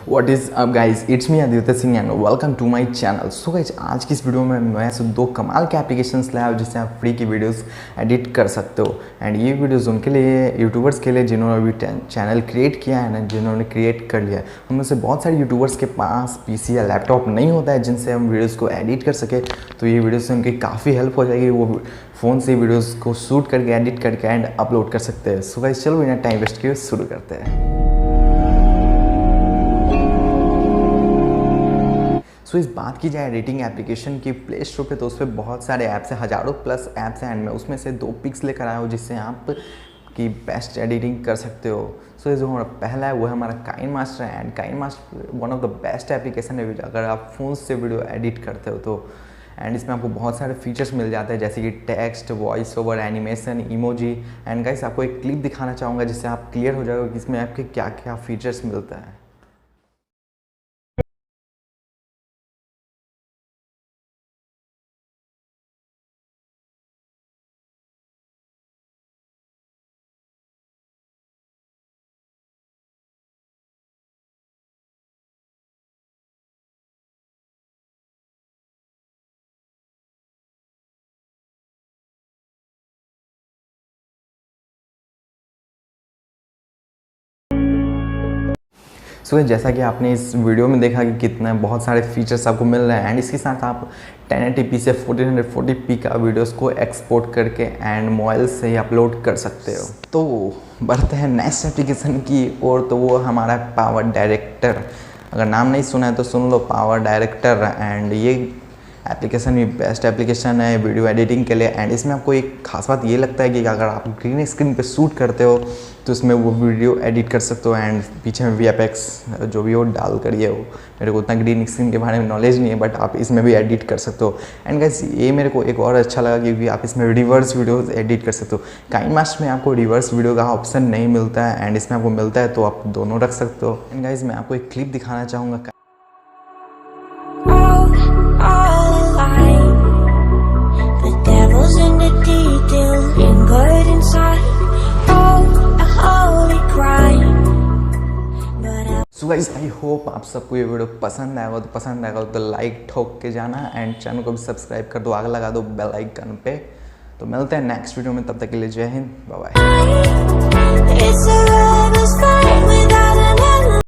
What is up guys, it's me Aditya Singh and welcome to my channel. So guys, आज की इस video में मैं दो कमाल के एप्लीकेशंस लाया हूँ जिससे आप फ्री की वीडियोस एडिट कर सकते हो। एंड ये वीडियोस उनके लिए, यूट्यूबर्स के लिए जिन्होंने अभी चैनल क्रिएट किया है ना, जिन्होंने क्रिएट कर लिया है। हम में से बहुत सारे यूट्यूबर्स के पास पीसी या लैपटॉप नहीं होता है जिनसे हम वीडियोज़ को एडिट कर सके, तो ये वीडियो से उनकी काफ़ी हेल्प हो जाएगी। वो फ़ोन से वीडियोज़ को शूट करके, एडिट करके एंड अपलोड कर सकते हैं। सो गाइज, चलो बिना टाइम वेस्ट किए शुरू करते हैं। सो इस बात की जाए एडिटिंग एप्लीकेशन की, प्ले स्टोर पे तो उस पर बहुत सारे ऐप्स हैं, हज़ारों प्लस ऐप्स हैं। एंड मैं उसमें से 2 पिक्स लेकर आया हूँ जिससे आप की बेस्ट एडिटिंग कर सकते हो। सो ये जो हमारा पहला है वो है हमारा KineMaster. And KineMaster one of the best application है अगर आप फ़ोन से वीडियो एडिट करते हो तो। एंड इसमें आपको बहुत सारे फीचर्स मिल जाते हैं जैसे कि text, voice over, animation, emoji. And guys, आपको एक क्लिप दिखाना चाहूँगा जिससे आप क्लियर हो जाएगा कि इसमें आपके क्या क्या फीचर्स मिलता है। सो जैसा कि आपने इस वीडियो में देखा कि कितना बहुत सारे फीचर्स आपको मिल रहे हैं। एंड इसके साथ आप 1080p से 1440p का वीडियोस को एक्सपोर्ट करके एंड मोबाइल से ही अपलोड कर सकते हो। तो बढ़ते हैं नेक्स्ट एप्लीकेशन की ओर, तो वो हमारा पावर डायरेक्टर। अगर नाम नहीं सुना है तो सुन लो, पावर डायरेक्टर। एंड ये एप्लीकेशन भी बेस्ट एप्लीकेशन है वीडियो एडिटिंग के लिए। एंड इसमें आपको एक खास बात ये लगता है कि अगर आप ग्रीन स्क्रीन पे शूट करते हो तो इसमें वो वीडियो एडिट कर सकते हो। एंड पीछे में VFX जो भी हो डाल कर, ये हो, मेरे को उतना ग्रीन स्क्रीन के बारे में नॉलेज नहीं है, बट आप इसमें भी एडिट कर सकते हो। एंड गाइस, ये मेरे को एक और अच्छा लगा क्योंकि आप इसमें रिवर्स वीडियो एडिट कर सकते हो। काइनमास्टर में आपको रिवर्स वीडियो का ऑप्शन नहीं मिलता है एंड इसमें आपको मिलता है, तो आप दोनों रख सकते हो। एंड गाइस, मैं आपको एक क्लिप दिखाना चाहूँगा। सो गाइस, आई होप आप सबको ये वीडियो पसंद आएगा तो लाइक ठोक के जाना एंड चैनल को भी सब्सक्राइब कर दो, आगे लगा दो बेल आइकन पे। तो मिलते हैं नेक्स्ट वीडियो में, तब तक के लिए जय हिंद, बाय बाय।